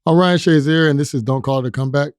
I'm Ryan Shazier, and this is Don't Call It a Comeback.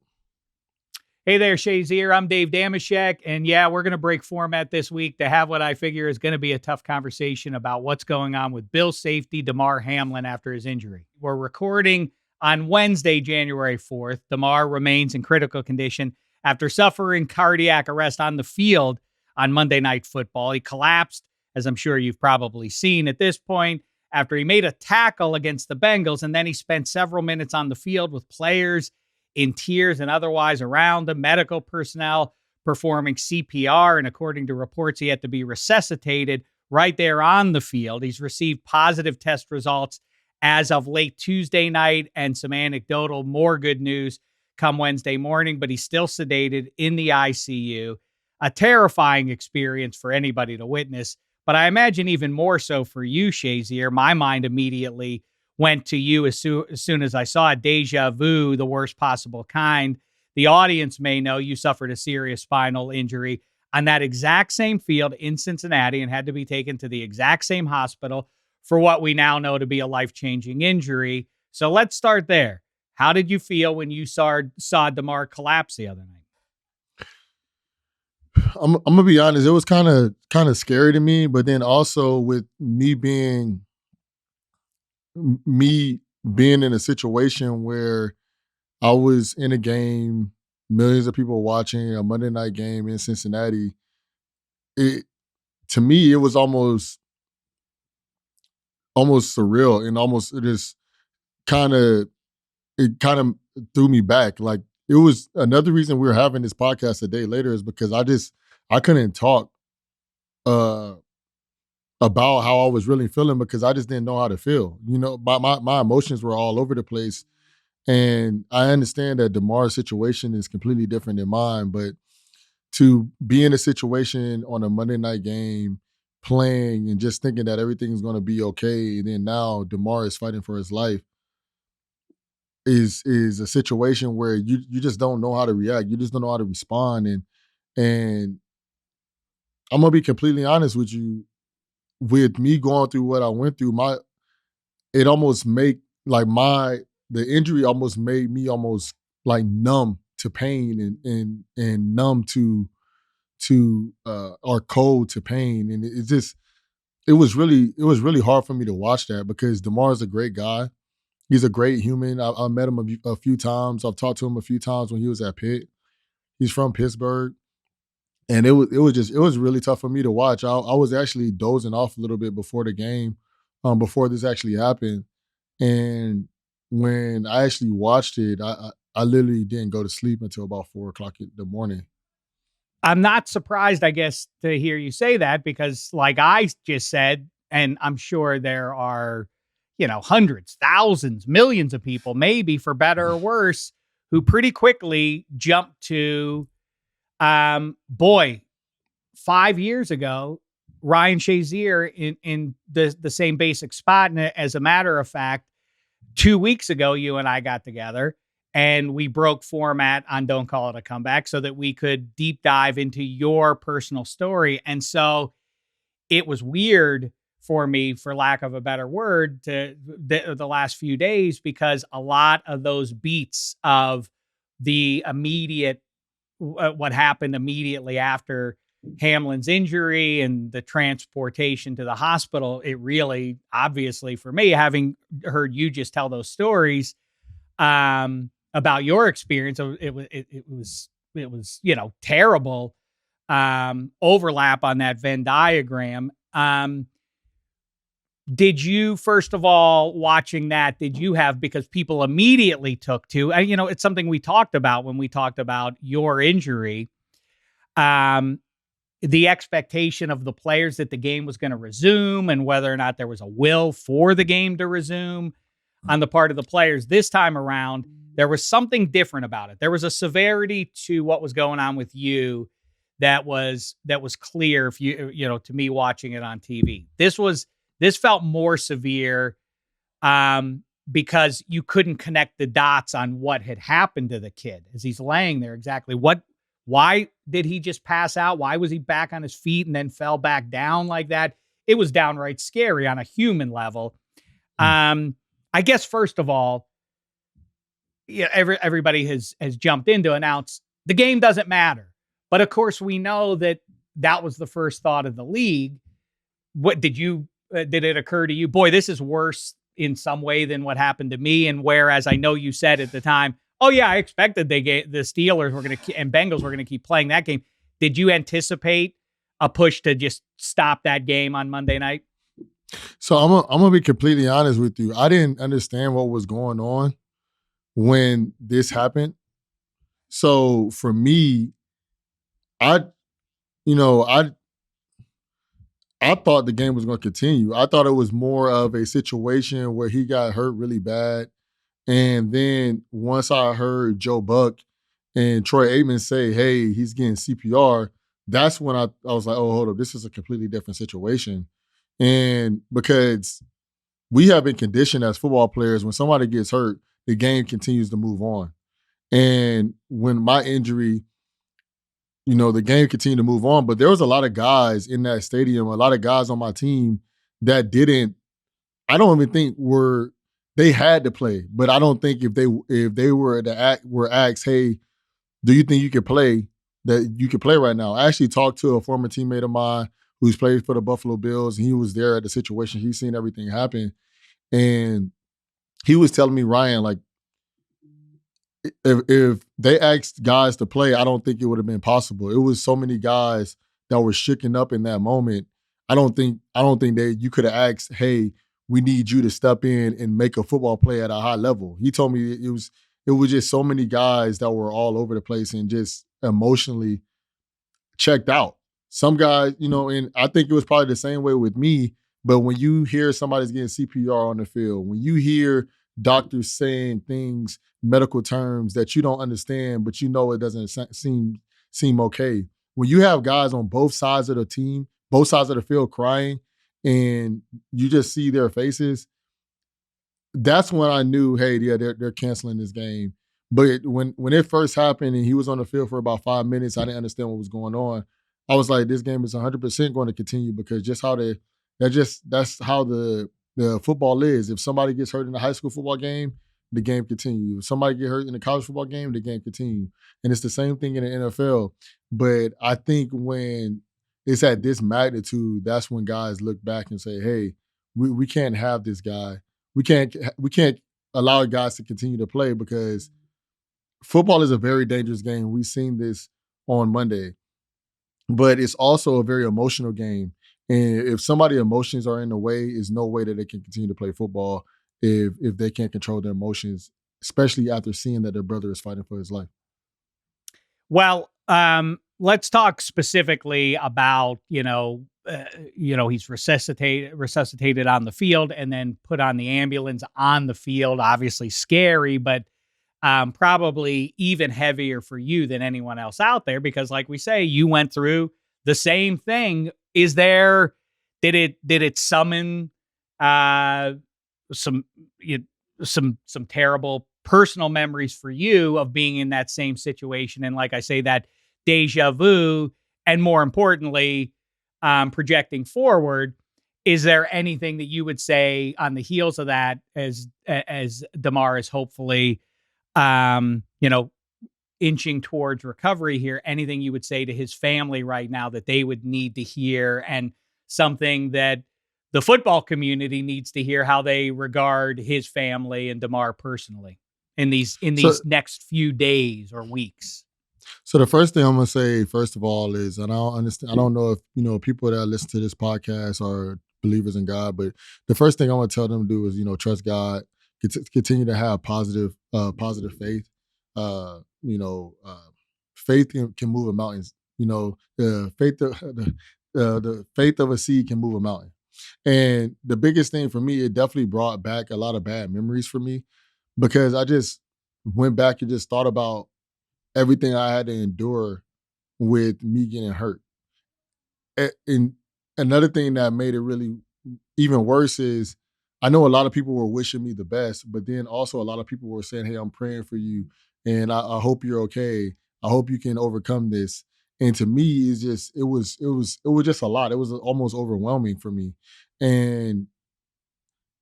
Hey there, Shazier. I'm Dave Dameshek. And yeah, we're going to break format this week to have what I figure is going to be a tough conversation about what's going on with Bills safety Damar Hamlin after his injury. We're recording on Wednesday, January 4th. Damar remains in critical condition after suffering cardiac arrest on the field on Monday Night Football. He collapsed, as I'm sure you've probably seen at this point, after he made a tackle against the Bengals, and then he spent several minutes on the field with players in tears and otherwise around the medical personnel performing CPR. And according to reports, he had to be resuscitated right there on the field. He's received positive test results as of late Tuesday night and some anecdotal, more good news come Wednesday morning, but he's still sedated in the ICU. A terrifying experience for anybody to witness, but I imagine even more so for you, Shazier. My mind immediately went to you as soon as I saw it. Deja vu, the worst possible kind. The audience may know you suffered a serious spinal injury on that exact same field in Cincinnati and had to be taken to the exact same hospital for what we now know to be a life-changing injury. So let's start there. How did you feel when you saw Damar collapse the other night? I'm gonna be honest. It was kind of scary to me, but then also with me being in a situation where I was in a game, millions of people watching a Monday night game in Cincinnati. It To me, it was almost surreal and almost just kind of it kind of threw me back. Like, it was another reason we were having this podcast a day later is because I couldn't talk uh about how I was really feeling because I just didn't know how to feel. My emotions were all over the place. And I understand that Damar's situation is completely different than mine, but to be in a situation on a Monday night game playing and just thinking that everything's going to be okay, and then now Damar is fighting for his life is a situation where you just don't know how to react. You just don't know how to respond. And I'm gonna be completely honest with you. With me going through what I went through, it almost make like the injury almost made me almost like numb to pain and numb to or cold to pain. And it was really hard for me to watch that because Damar is a great guy. He's a great human. I met him a few times. I've talked to him a few times when he was at Pitt. He's from Pittsburgh. And it was really tough for me to watch. I was actually dozing off a little bit before the game, before this actually happened. And when I actually watched it, I literally didn't go to sleep until about 4 o'clock in the morning. I'm not surprised, I guess, to hear you say that because, like I just said, and I'm sure there are, hundreds, thousands, millions of people, maybe for better or worse, who pretty quickly jumped to, boy, 5 years ago, Ryan Shazier in the same basic spot. And as a matter of fact, 2 weeks ago, you and I got together and we broke format on Don't Call It a Comeback so that we could deep dive into your personal story. And so it was weird for me, for lack of a better word, to the last few days, because a lot of those beats of the immediate, what happened immediately after Hamlin's injury and the transportation to the hospital, it really, obviously for me, having heard you just tell those stories, about your experience, it was terrible, overlap on that Venn diagram. Did you, first of all, watching that, because people immediately took to, it's something we talked about when we talked about your injury, the expectation of the players that the game was going to resume and whether or not there was a will for the game to resume on the part of the players. This time around, there was something different about it. There was a severity to what was going on with you that was clear if to me watching it on TV. This felt more severe, because you couldn't connect the dots on what had happened to the kid as he's laying there. Exactly why did he just pass out? Why was he back on his feet and then fell back down like that? It was downright scary on a human level. I guess, first of all, everybody has jumped in to announce the game doesn't matter. But of course, we know that that was the first thought of the league. What did it occur to you? Boy, this is worse in some way than what happened to me. And whereas I know you said at the time, oh yeah, I expected the Steelers were going to and Bengals were going to keep playing that game. Did you anticipate a push to just stop that game on Monday night? So I'm gonna be completely honest with you. I didn't understand what was going on when this happened. So for me, I you know I thought the game was going to continue. I thought it was more of a situation where he got hurt really bad. And then once I heard Joe Buck and Troy Aikman say, hey, he's getting CPR, that's when I was like, oh, hold up, this is a completely different situation. And because we have been conditioned as football players, when somebody gets hurt, the game continues to move on. And when my injury, the game continued to move on. But there was a lot of guys in that stadium, a lot of guys on my team that didn't, I don't even think they had to play. But I don't think if they were asked, hey, do you think you could play, that you could play right now? I actually talked to a former teammate of mine who's played for the Buffalo Bills, and he was there at the situation. He's seen everything happen. And he was telling me, Ryan, like, if they asked guys to play, I don't think it would have been possible. It was so many guys that were shooken up in that moment. I don't think that you could have asked, hey, we need you to step in and make a football play at a high level. He told me it was just so many guys that were all over the place and just emotionally checked out. Some guys, and I think it was probably the same way with me, but when you hear somebody's getting CPR on the field, when you hear doctors saying things, medical terms that you don't understand, but it doesn't seem okay. When you have guys on both sides of the team, both sides of the field crying, and you just see their faces, that's when I knew, hey, yeah, they're canceling this game. But when it first happened and he was on the field for about 5 minutes, I didn't understand what was going on. I was like, this game is 100% going to continue because that's how the football is. If somebody gets hurt in a high school football game, the game continues. If somebody get hurt in a college football game, the game continues. And it's the same thing in the NFL. But I think when it's at this magnitude, that's when guys look back and say, hey, we can't have this guy. We can't allow guys to continue to play because football is a very dangerous game. We've seen this on Monday. But it's also a very emotional game. And if somebody's emotions are in the way, there's no way that they can continue to play football if they can't control their emotions, especially after seeing that their brother is fighting for his life. Well, let's talk specifically about, he's resuscitated on the field and then put on the ambulance on the field. Obviously scary, but probably even heavier for you than anyone else out there because, like we say, you went through the same thing. Did it summon some terrible personal memories for you of being in that same situation? And like I say, that deja vu, and more importantly, projecting forward, is there anything that you would say on the heels of that as Damar is hopefully, inching towards recovery here, anything you would say to his family right now that they would need to hear, and something that the football community needs to hear, how they regard his family and Damar personally in these next few days or weeks? So the first thing I'm gonna say, first of all, is, and I don't understand, I don't know if people that listen to this podcast are believers in God, but the first thing I'm gonna tell them to do is trust God, continue to have positive faith. Faith can move a mountain. The faith of a seed can move a mountain. And the biggest thing for me, it definitely brought back a lot of bad memories for me because I just went back and just thought about everything I had to endure with me getting hurt. And another thing that made it really even worse is I know a lot of people were wishing me the best, but then also a lot of people were saying, hey, I'm praying for you and I hope you're okay. I hope you can overcome this. And to me, it was just a lot. It was almost overwhelming for me. And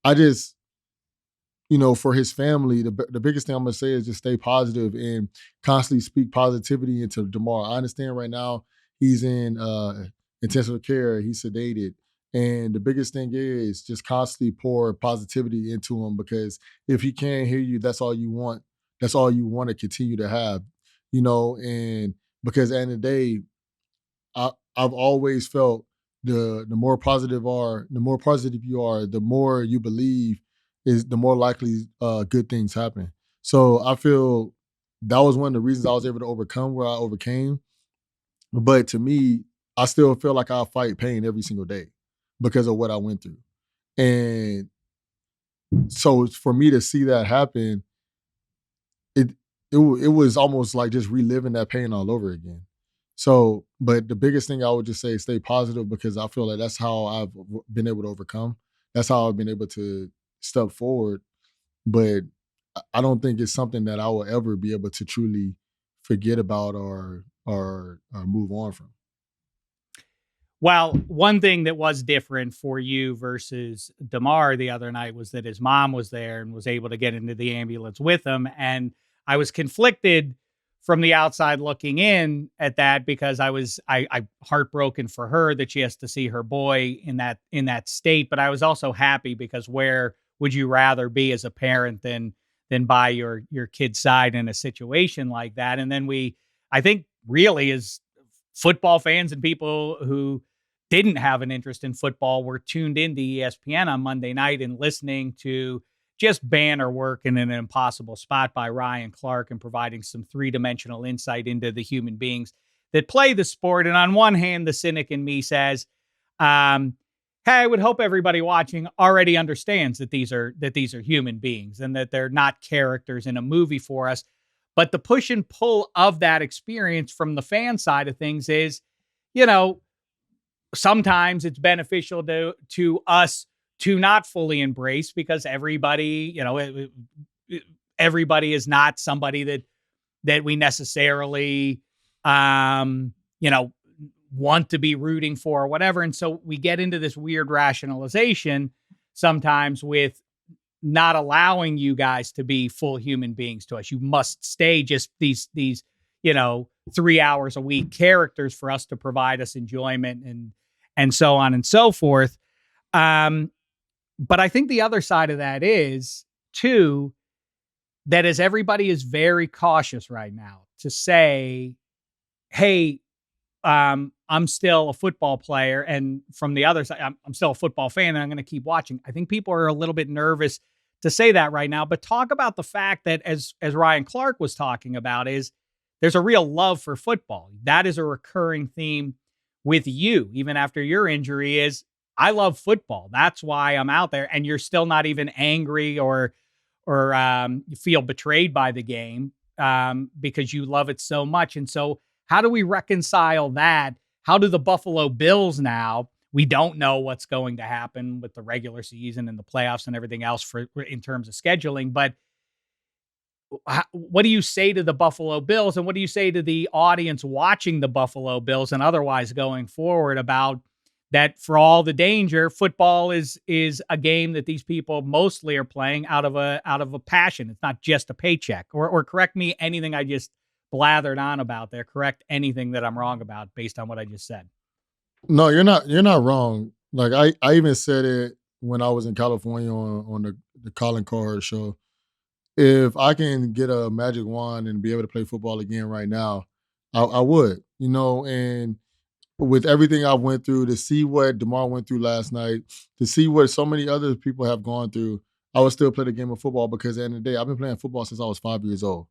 I just, for his family, the biggest thing I'm gonna say is just stay positive and constantly speak positivity into Damar. I understand right now he's in intensive care, he's sedated. And the biggest thing is just constantly pour positivity into him, because if he can't hear you, that's all you want. That's all you want to continue to have, and because at the end of the day, I've always felt the more positive you are, the more you believe is the more likely good things happen. So I feel that was one of the reasons I was able to overcome where I overcame. But to me, I still feel like I fight pain every single day because of what I went through. And so for me to see that happen, it it was almost like just reliving that pain all over again. So, but the biggest thing I would just say is stay positive, because I feel like that's how I've been able to overcome. That's how I've been able to step forward. But I don't think it's something that I will ever be able to truly forget about or move on from. Well, one thing that was different for you versus Damar the other night was that his mom was there and was able to get into the ambulance with him. And I was conflicted from the outside looking in at that, because I heartbroken for her that she has to see her boy in that state. But I was also happy, because where would you rather be as a parent than by your kid's side in a situation like that? And then I think really, as football fans and people who didn't have an interest in football were tuned into ESPN on Monday night and listening to just banner work in an impossible spot by Ryan Clark, and providing some three-dimensional insight into the human beings that play the sport. And on one hand, the cynic in me says, hey, I would hope everybody watching already understands that these are human beings and that they're not characters in a movie for us. But the push and pull of that experience from the fan side of things is, sometimes it's beneficial to us to not fully embrace, because everybody, everybody is not somebody that we necessarily, want to be rooting for or whatever. And so we get into this weird rationalization sometimes with not allowing you guys to be full human beings to us. You must stay just these 3 hours a week characters for us to provide us enjoyment and so on and so forth. But I think the other side of that is too, that as everybody is very cautious right now to say, hey, I'm still a football player, and from the other side, I'm still a football fan, and I'm going to keep watching. I think people are a little bit nervous to say that right now, but talk about the fact that as Ryan Clark was talking about, is there's a real love for football. That is a recurring theme with you, even after your injury, is I love football. That's why I'm out there. And you're still not even angry or you feel betrayed by the game because you love it so much. And so how do we reconcile that? How do the Buffalo Bills now? We don't know what's going to happen with the regular season and the playoffs and everything else in terms of scheduling. But what do you say to the Buffalo Bills, and what do you say to the audience watching the Buffalo Bills and otherwise going forward about that? For all the danger, football is a game that these people mostly are playing out of a passion. It's not just a paycheck. Or correct me anything I just blathered on about there. Correct anything that I'm wrong about based on what I just said. No, you're not wrong. Like I even said it when I was in California on the Colin Cowherd show. If I can get a magic wand and be able to play football again right now, I would, and with everything I went through, to see what Damar went through last night, to see what so many other people have gone through, I would still play the game of football, because at the end of the day, I've been playing football since I was 5 years old.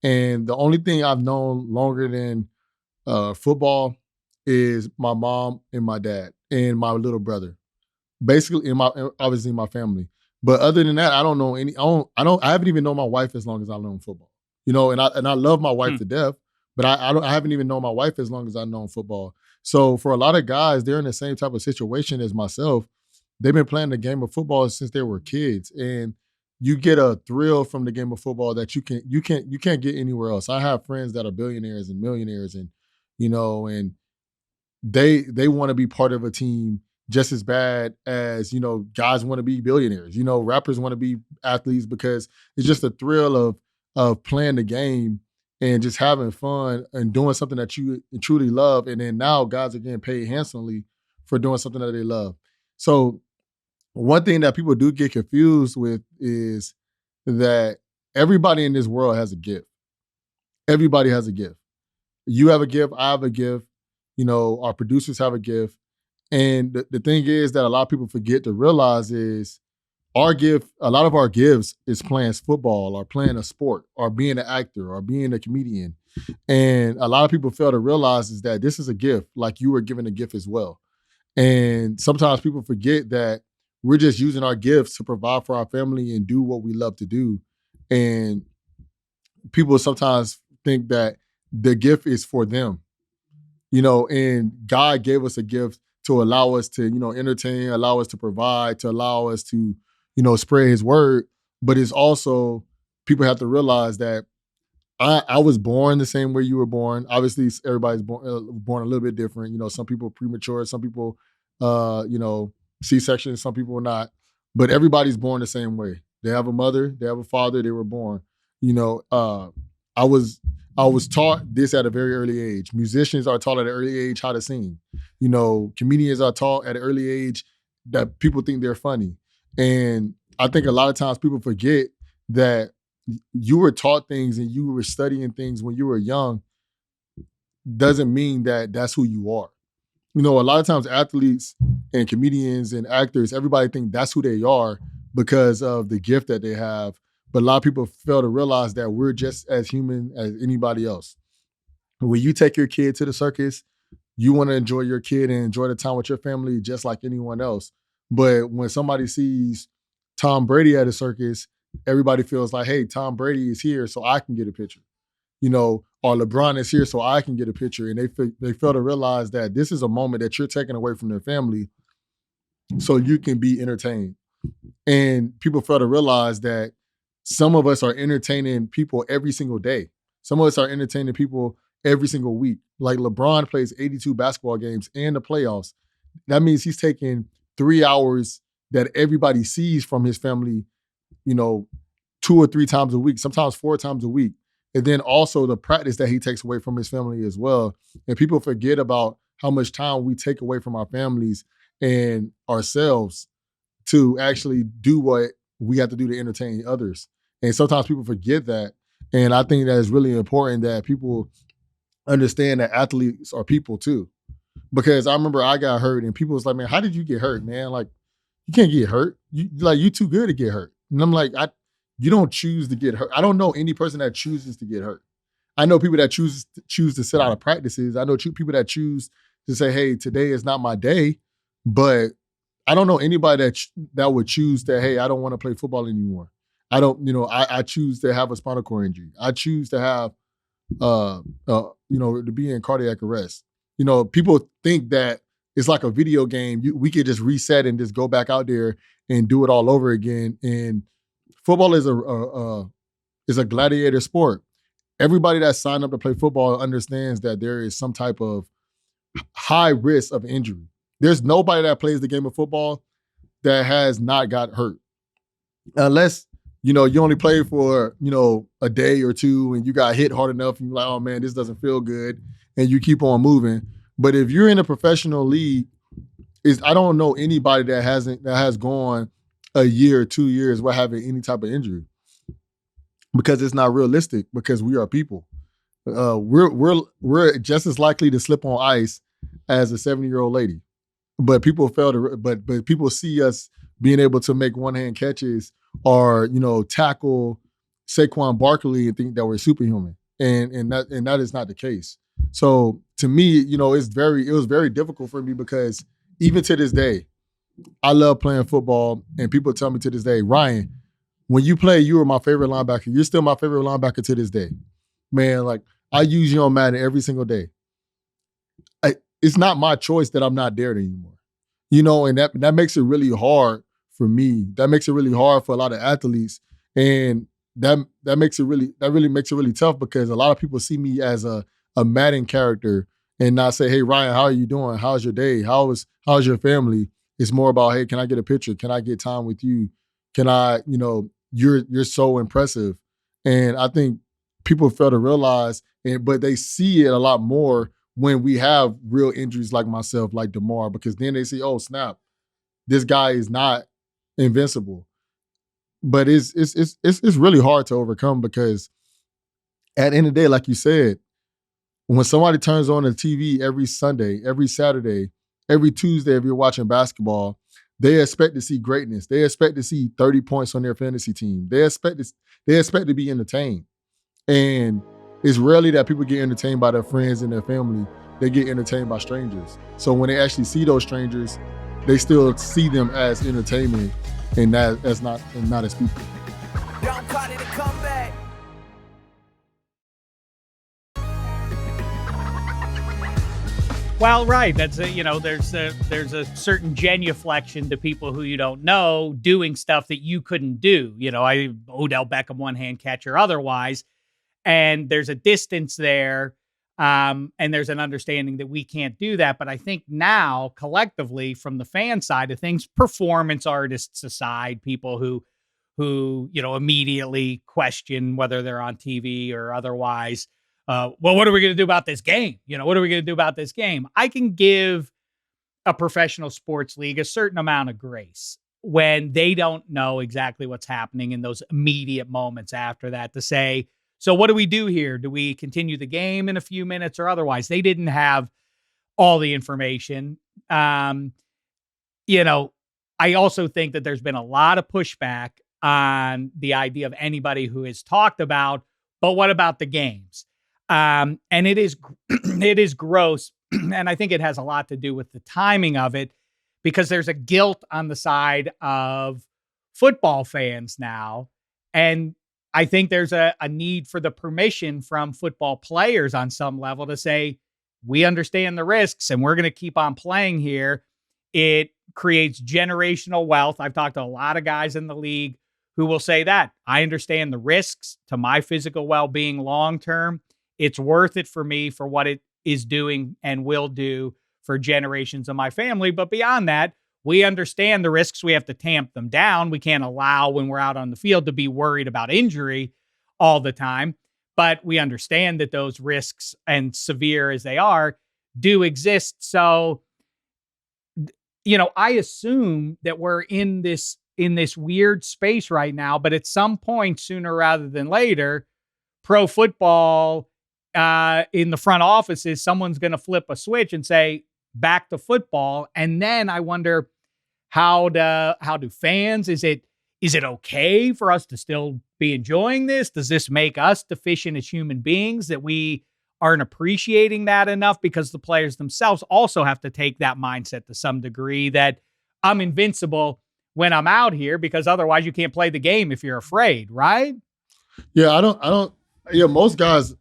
And the only thing I've known longer than football is my mom and my dad and my little brother, basically obviously my family. But other than that, I don't know any. I haven't even known my wife as long as I known football. And I love my wife to death, but I haven't even known my wife as long as I've known football. So for a lot of guys, they're in the same type of situation as myself. They've been playing the game of football since they were kids, and you get a thrill from the game of football that you can't get anywhere else. I have friends that are billionaires and millionaires, and and they want to be part of a team just as bad as, guys want to be billionaires. Rappers want to be athletes because it's just the thrill of playing the game and just having fun and doing something that you truly love. And then now guys are getting paid handsomely for doing something that they love. So one thing that people do get confused with is that everybody in this world has a gift. Everybody has a gift. You have a gift, I have a gift, our producers have a gift. And the thing is that a lot of people forget to realize is our gift, a lot of our gifts is playing football or playing a sport or being an actor or being a comedian. And a lot of people fail to realize is that this is a gift, like you were given a gift as well. And sometimes people forget that we're just using our gifts to provide for our family and do what we love to do. And people sometimes think that the gift is for them, and God gave us a gift to allow us to, entertain, allow us to provide, to allow us to, spread his word. But it's also, people have to realize that I was born the same way you were born. Obviously, everybody's born a little bit different. Some people premature, some people, C-section, some people not. But everybody's born the same way. They have a mother, they have a father, they were born. I was taught this at a very early age. Musicians are taught at an early age how to sing. Comedians are taught at an early age that people think they're funny. And I think a lot of times people forget that you were taught things and you were studying things when you were young doesn't mean that that's who you are. A lot of times athletes and comedians and actors, everybody think that's who they are because of the gift that they have. But a lot of people fail to realize that we're just as human as anybody else. When you take your kid to the circus, you want to enjoy your kid and enjoy the time with your family just like anyone else. But when somebody sees Tom Brady at a circus, everybody feels like, hey, Tom Brady is here so I can get a picture. Or LeBron is here so I can get a picture. And they fail to realize that this is a moment that you're taking away from their family so you can be entertained. And people fail to realize that some of us are entertaining people every single day. Some of us are entertaining people every single week. Like LeBron plays 82 basketball games and the playoffs. That means he's taking 3 hours that everybody sees from his family, 2 or 3 times a week, sometimes 4 times a week. And then also the practice that he takes away from his family as well. And people forget about how much time we take away from our families and ourselves to actually do what we have to do to entertain others. And sometimes people forget that. And I think that it's really important that people understand that athletes are people too. Because I remember I got hurt and people was like, man, how did you get hurt, man? Like, you can't get hurt. You too good to get hurt. And I'm like, you don't choose to get hurt. I don't know any person that chooses to get hurt. I know people that choose to sit out of practices. I know people that choose to say, hey, today is not my day. But I don't know anybody that would choose that, hey, I don't want to play football anymore. I don't, I choose to have a spinal cord injury. I choose to have, to be in cardiac arrest. People think that it's like a video game. We could just reset and just go back out there and do it all over again. And football is a gladiator sport. Everybody that signed up to play football understands that there is some type of high risk of injury. There's nobody that plays the game of football that has not got hurt. Unless, you only play for, a day or two and you got hit hard enough and you're like, oh man, this doesn't feel good. And you keep on moving. But if you're in a professional league, I don't know anybody that has gone a year or 2 years without having any type of injury. Because it's not realistic, because we are people. We're just as likely to slip on ice as a 70-year-old lady. But people but people see us being able to make one-hand catches or, tackle Saquon Barkley and think that we're superhuman. And that is not the case. So to me, it was very difficult for me because even to this day, I love playing football, and people tell me to this day, Ryan, when you play, you were my favorite linebacker. You're still my favorite linebacker to this day. Man, like, I use you on Madden every single day. It's not my choice that I'm not there anymore. And that makes it really hard for me. That makes it really hard for a lot of athletes. And that really makes it really tough because a lot of people see me as a Madden character and not say, hey, Ryan, how are you doing? How's your day? How's your family? It's more about, hey, can I get a picture? Can I get time with you? Can I, you're so impressive. And I think people fail to realize, but they see it a lot more when we have real injuries like myself, like Damar, because then they see, oh, snap, this guy is not invincible. But it's really hard to overcome because at the end of the day, like you said, when somebody turns on the TV every Sunday, every Saturday, every Tuesday, if you're watching basketball, they expect to see greatness. They expect to see 30 points on their fantasy team. They expect to be entertained. And it's rarely that people get entertained by their friends and their family. They get entertained by strangers. So when they actually see those strangers, they still see them as entertainment and not as people. Don't call it a comeback. Well, right. That's there's a certain genuflection to people who you don't know doing stuff that you couldn't do. Odell Beckham, one hand catcher otherwise, and there's a distance there, and there's an understanding that we can't do that. But I think now collectively, from the fan side of things, performance artists aside, people who immediately question whether they're on TV or otherwise. Well, what are we going to do about this game? What are we going to do about this game? I can give a professional sports league a certain amount of grace when they don't know exactly what's happening in those immediate moments after that to say, so what do we do here? Do we continue the game in a few minutes or otherwise? They didn't have all the information. I also think that there's been a lot of pushback on the idea of anybody who has talked about, but what about the games? And it is gross. And I think it has a lot to do with the timing of it, because there's a guilt on the side of football fans now. And I think there's a need for the permission from football players on some level to say, we understand the risks and we're going to keep on playing here. It creates generational wealth. I've talked to a lot of guys in the league who will say that. I understand the risks to my physical well-being long-term. It's worth it for me for what it is doing and will do for generations of my family. But beyond that, we understand the risks. We have to tamp them down. We can't allow, when we're out on the field, to be worried about injury all the time. But we understand that those risks, and severe as they are, do exist. So, I assume that we're in this weird space right now, but at some point, sooner rather than later, pro football in the front offices, someone's going to flip a switch and say, back to football. And then I wonder, how do fans, is it okay for us to still be enjoying this? Does this make us deficient as human beings, that we aren't appreciating that enough? Because the players themselves also have to take that mindset to some degree, that I'm invincible when I'm out here, because otherwise you can't play the game if you're afraid, right? Yeah, most guys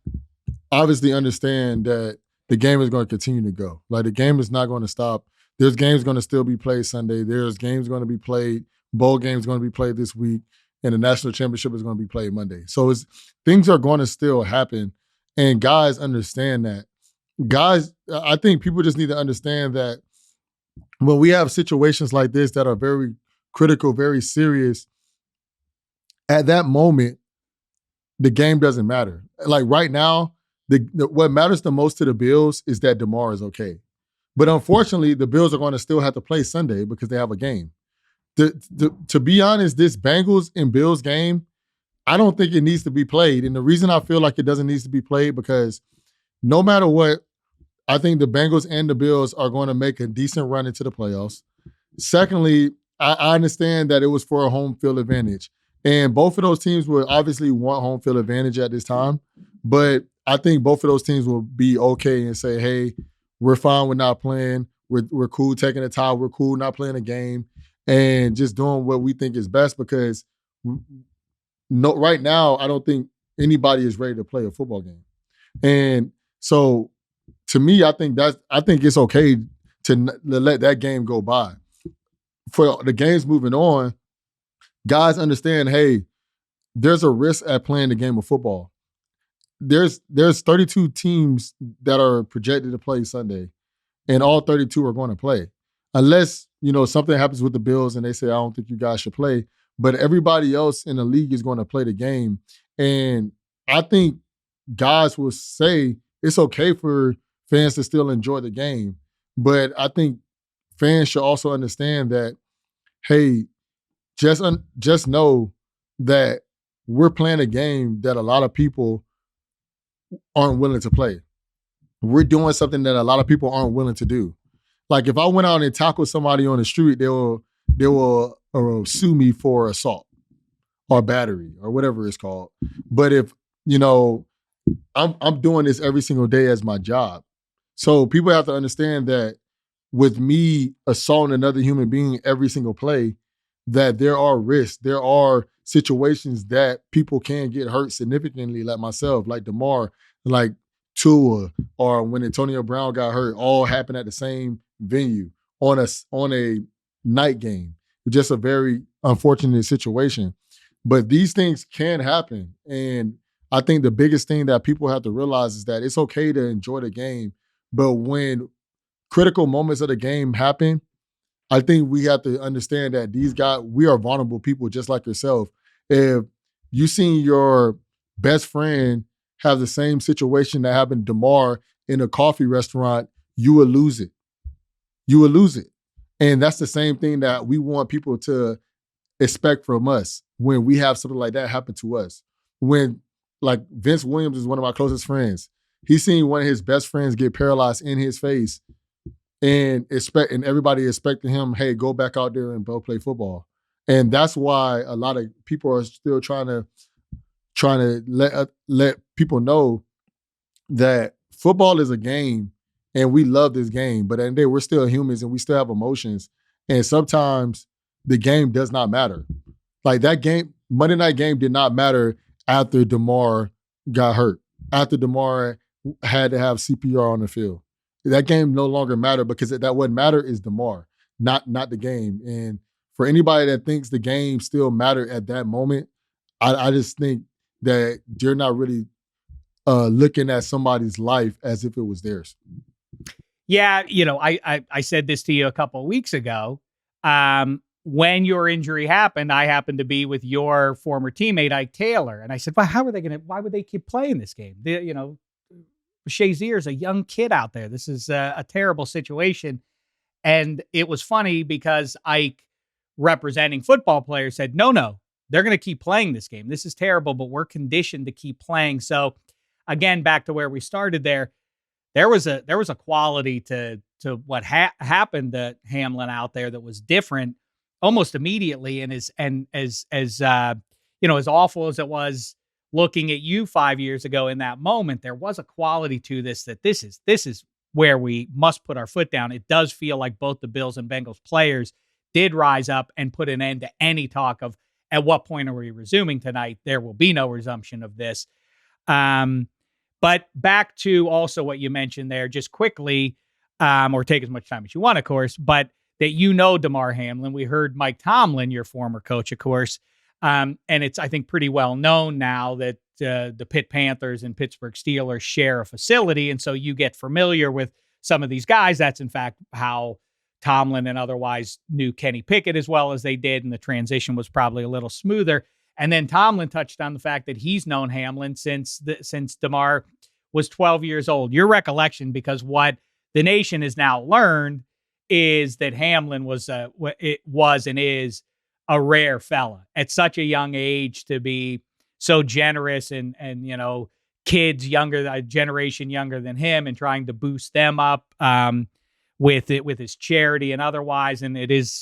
obviously understand that the game is going to continue to go. Like, the game is not going to stop. There's games going to still be played Sunday. There's games going to be played. Bowl games going to be played this week. And the national championship is going to be played Monday. So things are going to still happen. And guys understand that. Guys, I think people just need to understand that when we have situations like this that are very critical, very serious, at that moment, the game doesn't matter. Like right now, what matters the most to the Bills is that Damar is okay. But unfortunately, the Bills are going to still have to play Sunday because they have a game. To be honest, this Bengals and Bills game, I don't think it needs to be played. And the reason I feel like it doesn't need to be played, because no matter what, I think the Bengals and the Bills are going to make a decent run into the playoffs. Secondly, I understand that it was for a home field advantage. And both of those teams will obviously want home field advantage at this time. But I think both of those teams will be okay and say, hey, we're fine with not playing. We're cool taking a tie. We're cool not playing a game and just doing what we think is best, because right now, I don't think anybody is ready to play a football game. And so to me, I think it's okay to let that game go by. For the games moving on, guys understand, hey, there's a risk at playing the game of football. There's 32 teams that are projected to play Sunday, and all 32 are going to play. unless, something happens with the Bills and they say, I don't think you guys should play, but everybody else in the league is going to play the game. And I think guys will say it's okay for fans to still enjoy the game. But I think fans should also understand that, hey, just know that we're playing a game that a lot of people aren't willing to play. We're doing something that a lot of people aren't willing to do. Like if I went out and tackled somebody on the street, they will sue me for assault or battery or whatever it's called. But if, I'm doing this every single day as my job. So people have to understand that with me assaulting another human being every single play, that there are risks. There are situations that people can get hurt significantly, like myself, like Damar, like Tua, or when Antonio Brown got hurt, all happened at the same venue on a night game. Just a very unfortunate situation. But these things can happen. And I think the biggest thing that people have to realize is that it's okay to enjoy the game. But when critical moments of the game happen, I think we have to understand that these guys, we are vulnerable people just like yourself. If you seen your best friend have the same situation that happened to Damar in a coffee restaurant, you will lose it. You will lose it. And that's the same thing that we want people to expect from us when we have something like that happen to us. When, like, Vince Williams is one of my closest friends. He's seen one of his best friends get paralyzed in his face, and everybody expecting him, hey, go back out there and go play football. And that's why a lot of people are still trying to let people know that football is a game and we love this game, but at the end of the day, we're still humans and we still have emotions. And sometimes the game does not matter. Like that game, Monday night game did not matter after Damar got hurt, after Damar had to have CPR on the field. That game no longer mattered because that what mattered is Damar, not the game. And for anybody that thinks the game still mattered at that moment, I just think that you're not really looking at somebody's life as if it was theirs. Yeah, I said this to you a couple of weeks ago. When your injury happened, I happened to be with your former teammate, Ike Taylor. And I said, well, why would they keep playing this game? Shazier is a young kid out there. This is a terrible situation. And it was funny because Ike, representing football players, said, no, they're going to keep playing this game. This is terrible, but we're conditioned to keep playing. So again, back to where we started there was a quality to what happened to Hamlin out there that was different almost immediately. And as awful as it was looking at you 5 years ago in that moment, there was a quality to this that this is where we must put our foot down. It does feel like both the Bills and Bengals players did rise up and put an end to any talk of at what point are we resuming tonight? There will be no resumption of this. But back to also what you mentioned there, just quickly, or take as much time as you want, of course, but that Damar Hamlin. We heard Mike Tomlin, your former coach, of course, and it's, I think, pretty well known now that the Pitt Panthers and Pittsburgh Steelers share a facility, and so you get familiar with some of these guys. That's, in fact, how Tomlin and otherwise knew Kenny Pickett as well as they did, and the transition was probably a little smoother. And then Tomlin touched on the fact that he's known Hamlin since Damar was 12 years old. Your recollection, because what the nation has now learned is that Hamlin was and is a rare fella at such a young age to be so generous and kids a generation younger than him and trying to boost them up with his charity and otherwise. And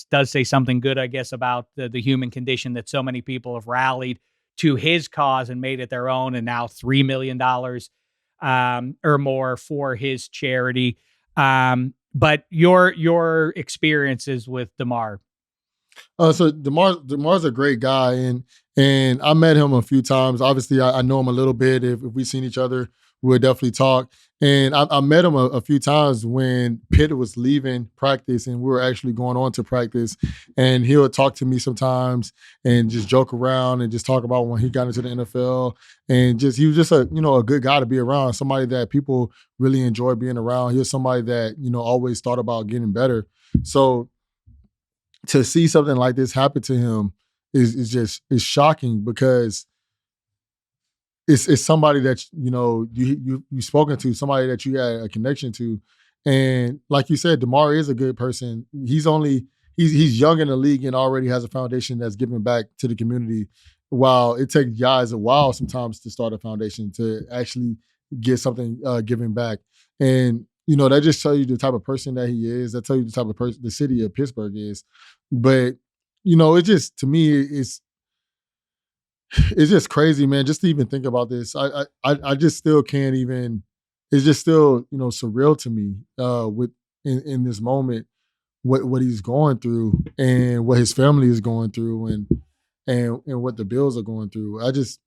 does say something good, I guess, about the human condition that so many people have rallied to his cause and made it their own. And now $3 million or more for his charity. But your experiences with Damar. So Damar's a great guy, and And I met him a few times. Obviously, I know him a little bit. If we seen each other, we'll definitely talk. And I met him a few times when Pitt was leaving practice and we were actually going on to practice. And he would talk to me sometimes and just joke around and just talk about when he got into the NFL. And he was just a good guy to be around, somebody that people really enjoy being around. He was somebody that, always thought about getting better. So to see something like this happen to him is shocking because it's somebody that you've spoken to, somebody that you had a connection to, and like you said, Damar is a good person. He's young in the league and already has a foundation that's giving back to the community. While it takes guys a while sometimes to start a foundation to actually get something giving back, and that just tell you the type of person that he is. That tell you the type of person the city of Pittsburgh is. But it just to me it's just crazy, man. Just to even think about this, I just still can't even. It's just still surreal to me with in this moment what he's going through and what his family is going through and what the Bills are going through. I just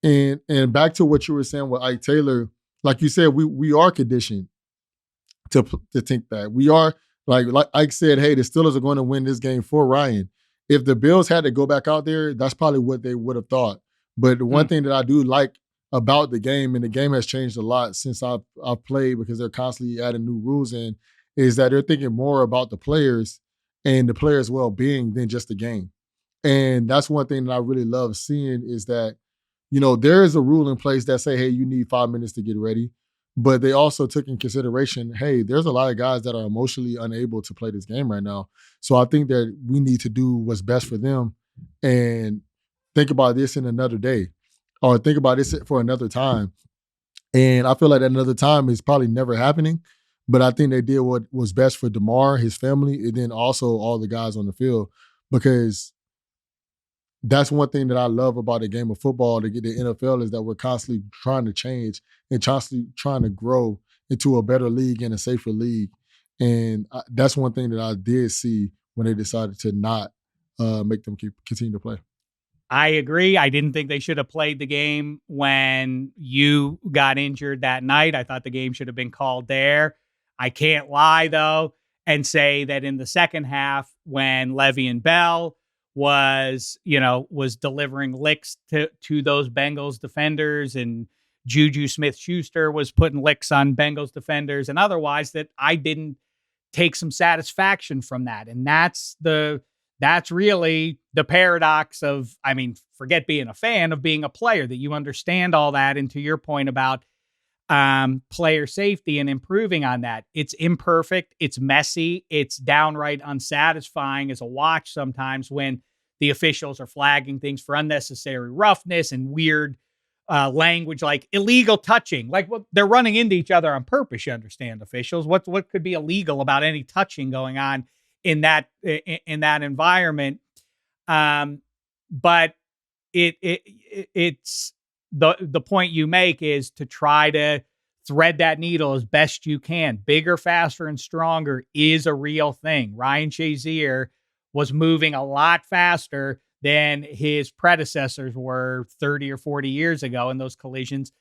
and back to what you were saying with Ike Taylor, like you said, we are conditioned to think that we are like Ike said, hey, the Steelers are going to win this game for Ryan. If the Bills had to go back out there, that's probably what they would have thought. But the one thing that I do like about the game, and the game has changed a lot since I've played because they're constantly adding new rules in, is that they're thinking more about the players and the players' well-being than just the game. And that's one thing that I really love seeing is that, there is a rule in place that say, hey, you need 5 minutes to get ready. But they also took in consideration, hey, there's a lot of guys that are emotionally unable to play this game right now. So I think that we need to do what's best for them and think about this in another day or think about this for another time. And I feel like that another time is probably never happening. But I think they did what was best for Damar, his family, and then also all the guys on the field because that's one thing that I love about the game of football, to get the NFL, is that we're constantly trying to change and constantly trying to grow into a better league and a safer league. And that's one thing that I did see when they decided to not make them continue to play. I agree. I didn't think they should have played the game when you got injured that night. I thought the game should have been called there. I can't lie, though, and say that in the second half, when Le'Veon Bell was delivering licks to those Bengals defenders, and Juju Smith-Schuster was putting licks on Bengals defenders and otherwise, that I didn't take some satisfaction from that. And that's really the paradox of, forget being a fan, of being a player, that you understand all that. And to your point about player safety and improving on that, it's imperfect, it's messy, it's downright unsatisfying as a watch sometimes when the officials are flagging things for unnecessary roughness and weird language like illegal touching. Like, well, they're running into each other on purpose, you understand, officials. What could be illegal about any touching going on in that environment? But it's the point you make is to try to thread that needle as best you can. Bigger, faster, and stronger is a real thing. Ryan Shazier was moving a lot faster than his predecessors were 30 or 40 years ago, and those collisions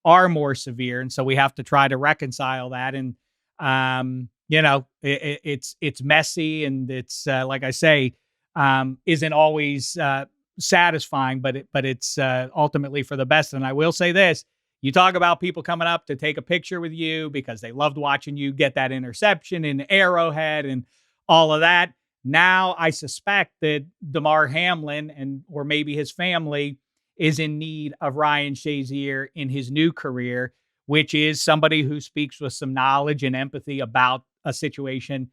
are more severe. And so we have to try to reconcile that. And, it's messy, and it's, like I say, isn't always satisfying, but it's ultimately for the best. And I will say this: you talk about people coming up to take a picture with you because they loved watching you get that interception in Arrowhead and all of that. Now I suspect that Damar Hamlin or maybe his family is in need of Ryan Shazier in his new career, which is somebody who speaks with some knowledge and empathy about a situation,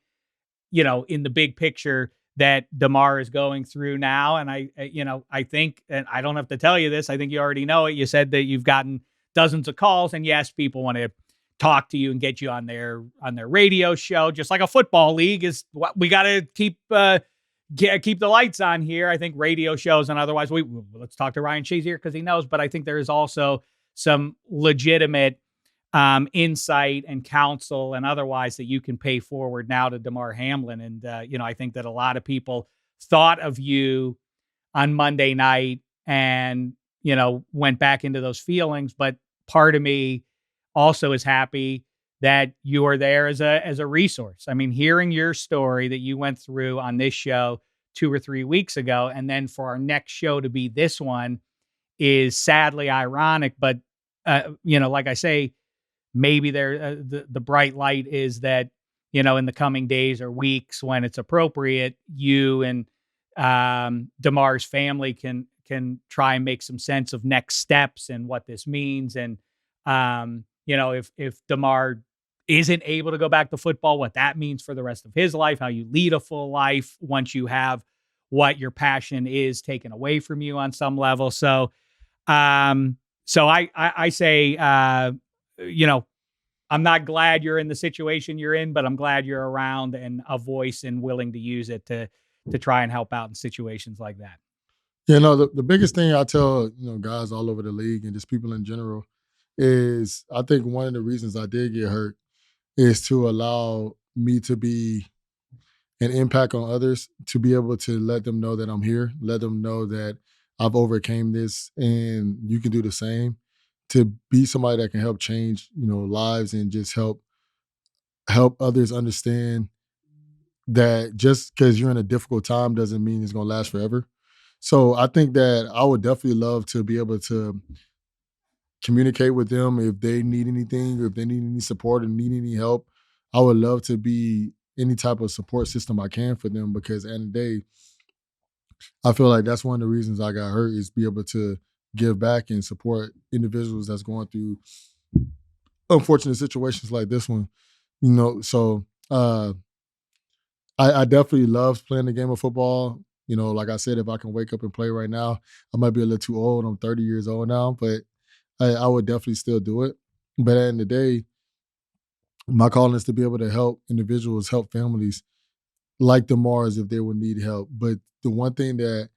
in the big picture that Damar is going through now. And I think, and I don't have to tell you this, I think you already know it. You said that you've gotten dozens of calls, and yes, people want to talk to you and get you on their radio show, just like a football league is what we got to keep the lights on here. I think radio shows and otherwise, let's talk to Ryan Shazier because he knows, but I think there is also some legitimate insight and counsel and otherwise that you can pay forward now to Damar Hamlin. And, I think that a lot of people thought of you on Monday night and, went back into those feelings. But part of me also is happy that you are there as a resource. I mean, hearing your story that you went through on this show 2 or 3 weeks ago, and then for our next show to be this one is sadly ironic. But, like I say, maybe the bright light is that, in the coming days or weeks when it's appropriate, you and Damar's family can try and make some sense of next steps and what this means. And, if Damar isn't able to go back to football, what that means for the rest of his life, how you lead a full life once you have what your passion is taken away from you on some level. So, I say, I'm not glad you're in the situation you're in, but I'm glad you're around and a voice and willing to use it to try and help out in situations like that. The biggest thing I tell, guys all over the league and just people in general is I think one of the reasons I did get hurt is to allow me to be an impact on others, to be able to let them know that I'm here, let them know that I've overcame this and you can do the same, to be somebody that can help change, lives and just help others understand that just because you're in a difficult time doesn't mean it's going to last forever. So I think that I would definitely love to be able to communicate with them if they need anything, or if they need any support or need any help. I would love to be any type of support system I can for them, because at the end of the day, I feel like that's one of the reasons I got hurt, is be able to give back and support individuals that's going through unfortunate situations like this one. So I definitely love playing the game of football. Like I said, if I can wake up and play right now, I might be a little too old. I'm 30 years old now, but I would definitely still do it. But at the end of the day, my calling is to be able to help individuals, help families like Damar's if they would need help. But the one thing that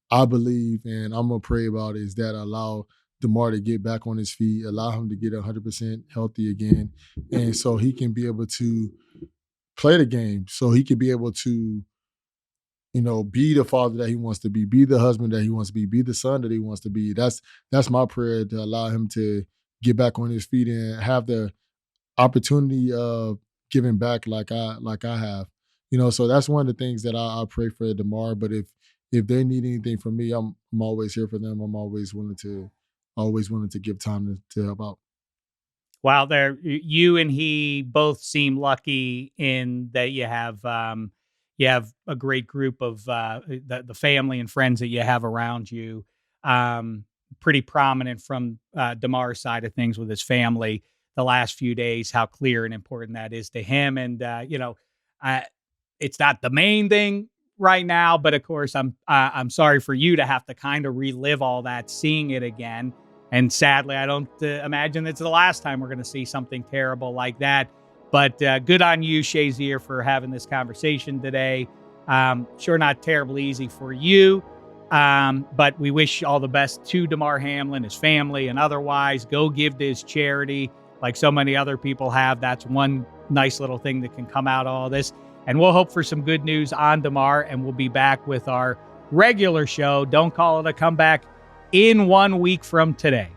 I believe and I'm going to pray about is that allow Damar to get back on his feet, allow him to get 100% healthy again. And so he can be able to play the game, so he can be able to, be the father that he wants to be the husband that he wants to be the son that he wants to be. That's my prayer, to allow him to get back on his feet and have the opportunity of giving back like I have. So that's one of the things that I pray for Damar. But if they need anything from me, I'm always here for them. I'm always willing to give time to help out. Well, you and he both seem lucky in that you have a great group of the family and friends that you have around you. Pretty prominent from Damar's side of things with his family the last few days, how clear and important that is to him. And it's not the main thing right now, but of course I'm sorry for you to have to kind of relive all that, seeing it again. And sadly, I don't imagine it's the last time we're going to see something terrible like that. But good on you, Shazier, for having this conversation today. Sure, not terribly easy for you, but we wish all the best to Damar Hamlin, his family, and otherwise. Go give to his charity like so many other people have. That's one nice little thing that can come out of all this. And we'll hope for some good news on Damar, and we'll be back with our regular show. Don't call it a comeback in 1 week from today.